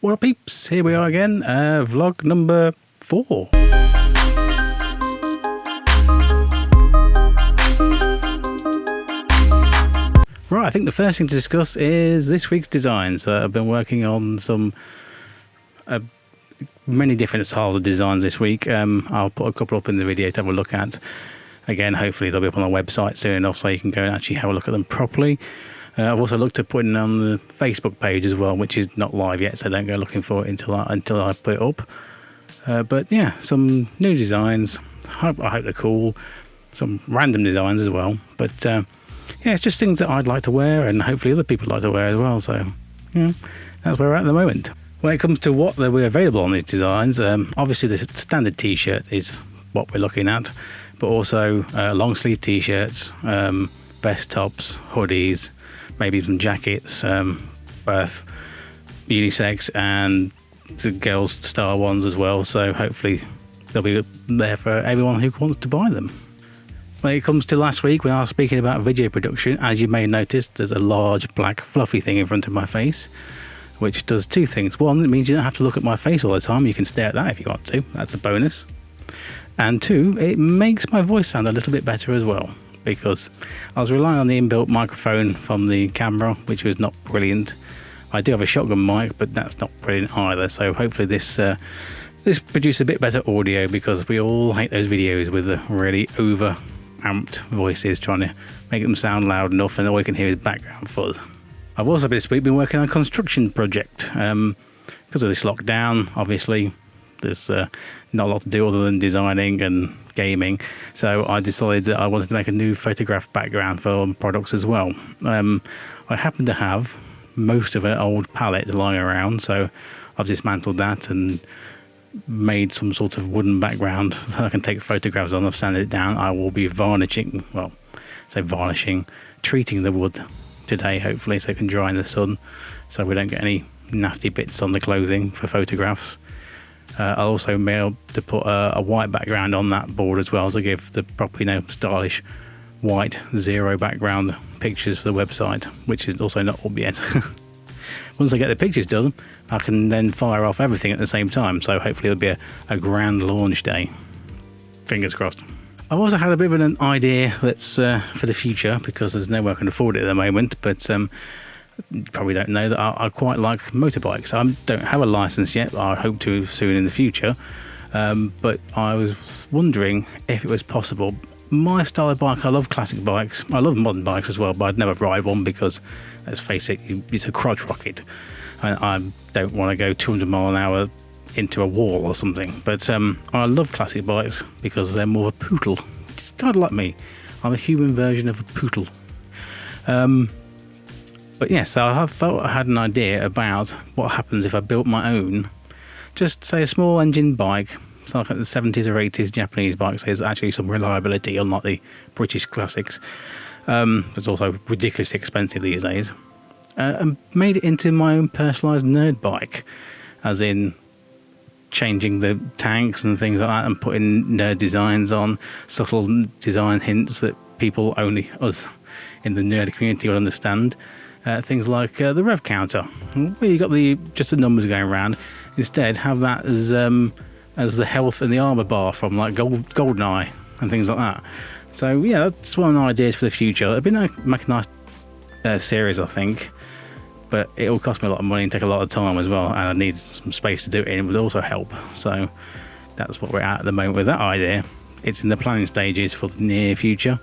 Well, peeps, here we are again, vlog number 4. Right, I think the first thing to discuss is this week's designs. I've been working on some many different styles of designs this week. I'll put a couple up in the video to have a look at. Again, hopefully they'll be up on our website soon enough so you can go and actually have a look at them properly. I've also looked at putting it on the Facebook page as well, which is not live yet, so don't go looking for it until I put it up. But yeah, some new designs. I hope they're cool. Some random designs as well. But yeah, it's just things that I'd like to wear, and hopefully other people like to wear as well. So yeah, that's where we're at the moment. When it comes to what were available on these designs, obviously the standard t-shirt is what we're looking at, but also long sleeve t-shirts, vest tops, hoodies, maybe some jackets, both unisex and the girls' style ones as well. So hopefully they'll be there for everyone who wants to buy them. When it comes to last week, when I was speaking about video production, as you may notice, there's a large black fluffy thing in front of my face, which does two things. One, it means you don't have to look at my face all the time. You can stare at that if you want to. That's a bonus. And two, it makes my voice sound a little bit better as well, because I was relying on the inbuilt microphone from the camera, which was not brilliant. I do have a shotgun mic, but that's not brilliant either. So hopefully this produces a bit better audio, because we all hate those videos with the really over amped voices trying to make them sound loud enough and all you can hear is background fuzz. I've also this week been working on a construction project. Because of this lockdown, obviously there's not a lot to do other than designing and gaming, so I decided that I wanted to make a new photograph background for products as well. I happen to have most of an old palette lying around, so I've dismantled that and made some sort of wooden background that I can take photographs on. I've sanded it down. I will be varnishing, treating the wood today, hopefully, so it can dry in the sun, so we don't get any nasty bits on the clothing for photographs. I also mailed to put a white background on that board as well, to give the proper, stylish white zero background pictures for the website, which is also not up yet. Once I get the pictures done, I can then fire off everything at the same time, so hopefully it'll be a grand launch day. Fingers crossed. I've also had a bit of an idea that's for the future, because there's no way I can afford it at the moment, but you probably don't know that I quite like motorbikes. I don't have a license yet, but I hope to soon in the future. But I was wondering if it was possible. My style of bike, I love classic bikes. I love modern bikes as well, but I'd never ride one because, let's face it, it's a crotch rocket. I don't want to go 200 mile an hour into a wall or something. But I love classic bikes because they're more of a poodle. It's kind of like me. I'm a human version of a poodle. But yes, so I thought I had an idea about what happens if I built my own, just say a small engine bike. It's like the 70s or 80s Japanese bikes. There's actually some reliability, unlike the British classics. It's also ridiculously expensive these days. And made it into my own personalised nerd bike, as in changing the tanks and things like that, and putting nerd designs on, subtle design hints that people only us in the nerd community would understand. Things like the rev counter, where you got just the numbers going around. Instead, have that as the health and the armor bar from like GoldenEye and things like that. So yeah, that's one of my ideas for the future. It'd be make a nice series, I think, but it'll cost me a lot of money and take a lot of time as well, and I need some space to do it in. It would also help. So that's what we're at the moment with that idea. It's in the planning stages for the near future.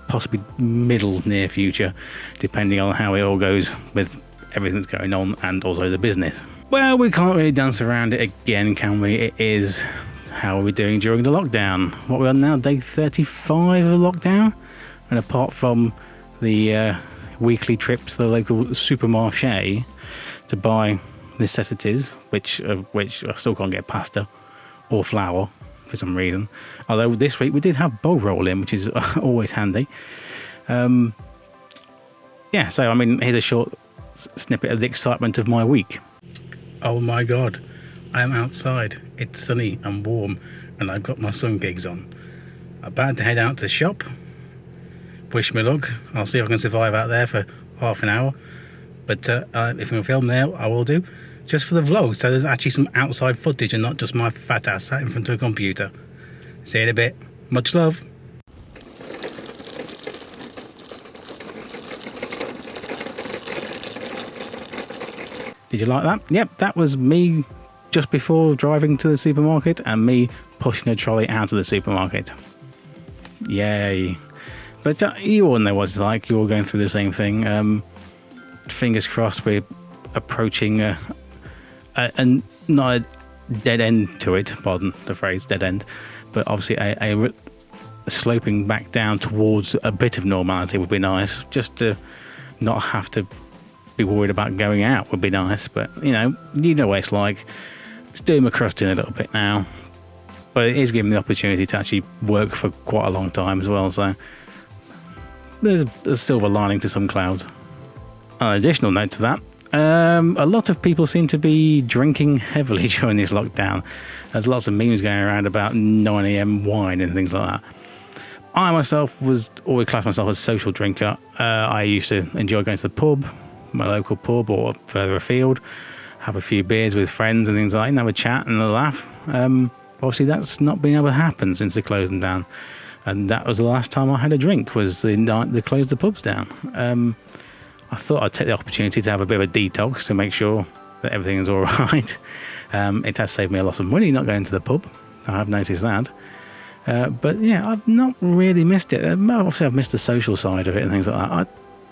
Possibly middle near future, depending on how it all goes with everything that's going on and also the business. Well, we can't really dance around it again, can we? It is how are we doing during the lockdown. What we're on now, day 35 of lockdown, and apart from the weekly trip to the local supermarché to buy necessities, which I still can't get pasta or flour for some reason. Although this week we did have bowl roll in, which is always handy. Yeah, so I mean, here's a short snippet of the excitement of my week. Oh my god, I am outside. It's sunny and warm, and I've got my sun gigs on. I'm about to head out to the shop. Wish me luck. I'll see if I can survive out there for half an hour. But if I can film there, I will do. just for the vlog, so there's actually some outside footage and not just my fat ass sat in front of a computer. See you in a bit. Much love. Did you like that? Yep, that was me just before driving to the supermarket and me pushing a trolley out of the supermarket. Yay. But you all know what it's like. You're all going through the same thing. Fingers crossed we're approaching not a dead end to it, pardon the phrase, dead end, but obviously a sloping back down towards a bit of normality would be nice. Just to not have to be worried about going out would be nice, but you know what it's like. It's doing my crust in a little bit now, but it is giving me the opportunity to actually work for quite a long time as well, so there's a silver lining to some clouds. An additional note to that, a lot of people seem to be drinking heavily during this lockdown. There's lots of memes going around about 9 AM wine and things like that. I myself was always classed myself as a social drinker. I used to enjoy going to the pub, my local pub or further afield, have a few beers with friends and things like that, and have a chat and a laugh. Obviously that's not been able to happen since they closed them down, and that was the last time I had a drink, was the night they closed the pubs down. I thought I'd take the opportunity to have a bit of a detox to make sure that everything is all right. It has saved me a lot of money not going to the pub. I have noticed that. But yeah, I've not really missed it. Obviously I've missed the social side of it and things like that.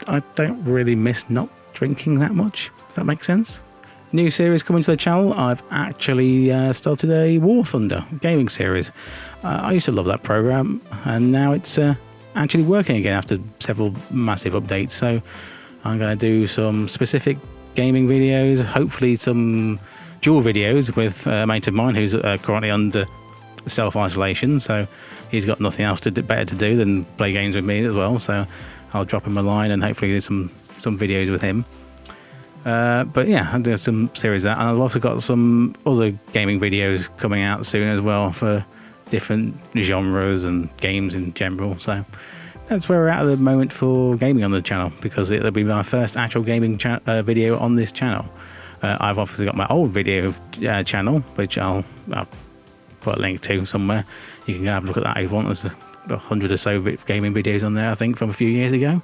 I don't really miss not drinking that much, if that makes sense. New series coming to the channel. I've actually started a War Thunder gaming series. I used to love that program, and now it's actually working again after several massive updates. So I'm going to do some specific gaming videos, hopefully some dual videos with a mate of mine who's currently under self-isolation, so he's got nothing else better to do than play games with me as well, so I'll drop him a line and hopefully do some videos with him. But yeah, I'll do some series of that, and I've also got some other gaming videos coming out soon as well for different genres and games in general. So that's where we're at the moment for gaming on the channel, because it'll be my first actual gaming video on this channel. I've obviously got my old video channel, which I'll put a link to somewhere. You can have a look at that if you want. There's 100 or so gaming videos on there, I think, from a few years ago.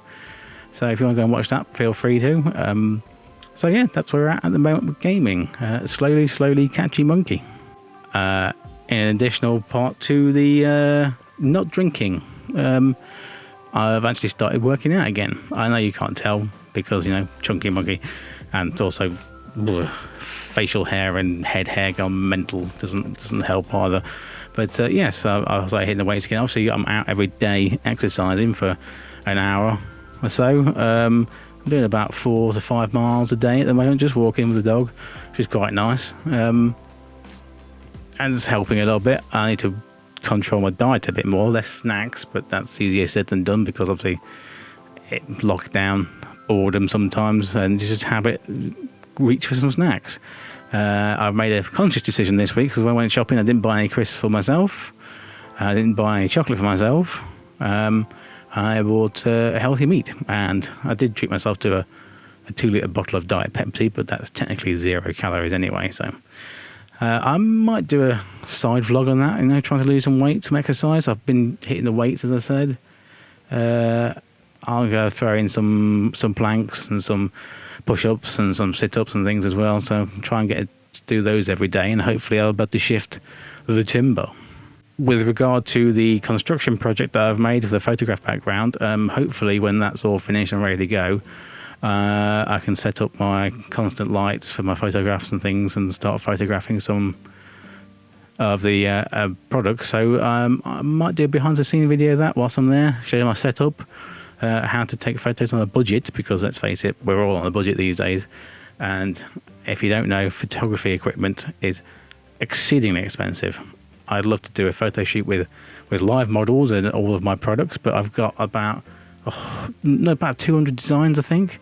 So if you want to go and watch that, feel free to. So yeah, that's where we're at the moment with gaming. Slowly catchy monkey. In an additional part to the not drinking, I've actually started working out again. I know you can't tell because, chunky monkey, and also facial hair and head hair gone mental doesn't help either. But yes, I was hitting the weights again. Obviously, I'm out every day exercising for an hour or so. I'm doing about 4 to 5 miles a day at the moment, just walking with the dog, which is quite nice. And it's helping a little bit. I need to control my diet a bit more, less snacks, but that's easier said than done, because obviously lockdown, boredom sometimes, and you just reach for some snacks. I've made a conscious decision this week, because when I went shopping I didn't buy any crisps for myself, I didn't buy any chocolate for myself. I bought a healthy meat, and I did treat myself to a 2-litre bottle of Diet Pepsi, but that's technically 0 calories anyway, so I might do a side vlog on that, trying to lose some weight, some exercise. I've been hitting the weights, as I said. I'll go throw in some planks and some push-ups and some sit-ups and things as well, so try and to do those every day, and hopefully I'll be able to shift the timber. With regard to the construction project that I've made with the photograph background, hopefully when that's all finished and ready to go, I can set up my constant lights for my photographs and things and start photographing some of the products. So I might do a behind the scenes video of that whilst I'm there, show you my setup, how to take photos on a budget, because let's face it, we're all on a budget these days, and if you don't know, photography equipment is exceedingly expensive. I'd love to do a photo shoot with live models and all of my products, but I've got about 200 designs, I think,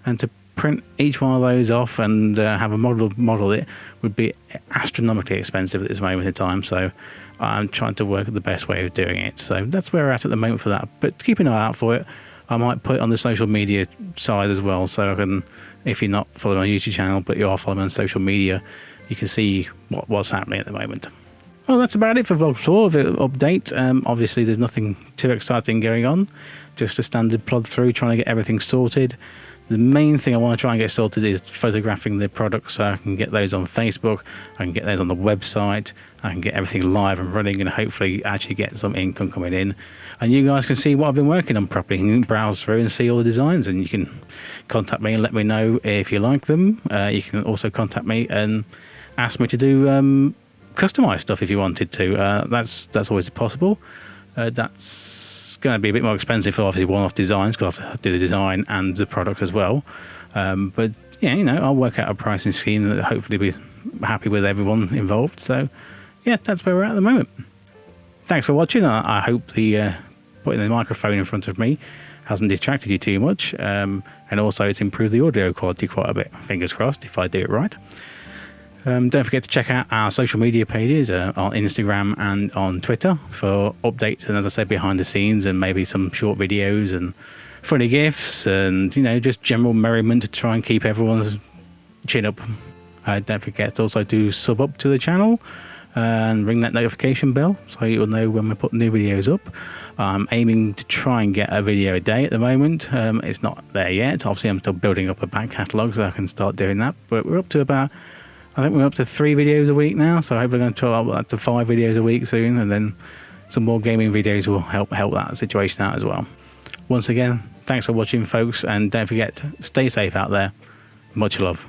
and to print each one of those off and have a model it would be astronomically expensive at this moment in time. So I'm trying to work at the best way of doing it. So that's where we're at the moment for that. But keep an eye out for it. I might put it on the social media side as well, so I can if you're not following my YouTube channel, but you are following me on social media, you can see what's happening at the moment. Well, that's about it for Vlog 4 update. Obviously, there's nothing too exciting going on. Just a standard plod through, trying to get everything sorted. The main thing I want to try and get sorted is photographing the products, so I can get those on Facebook, I can get those on the website, I can get everything live and running, and hopefully actually get some income coming in. And you guys can see what I've been working on properly. You can browse through and see all the designs, and you can contact me and let me know if you like them. You can also contact me and ask me to do customized stuff if you wanted to. That's always possible. That's going to be a bit more expensive for obviously one-off designs, because I have to do the design and the product as well. But yeah, you know, I'll work out a pricing scheme that hopefully be happy with everyone involved. So yeah, that's where we're at the moment. Thanks for watching. I hope the putting the microphone in front of me hasn't distracted you too much, and also it's improved the audio quality quite a bit. Fingers crossed if I do it right. Don't forget to check out our social media pages on Instagram and on Twitter for updates and, as I said, behind the scenes and maybe some short videos and funny gifs and, you know, just general merriment to try and keep everyone's chin up. Don't forget to also do sub up to the channel and ring that notification bell so you'll know when we put new videos up. I'm aiming to try and get a video a day at the moment. It's not there yet. Obviously, I'm still building up a back catalogue so I can start doing that. But we're up to I think we're up to 3 videos a week now, so I hope we're going to try up to 5 videos a week soon, and then some more gaming videos will help that situation out as well. Once again, thanks for watching, folks, and don't forget, stay safe out there. Much love.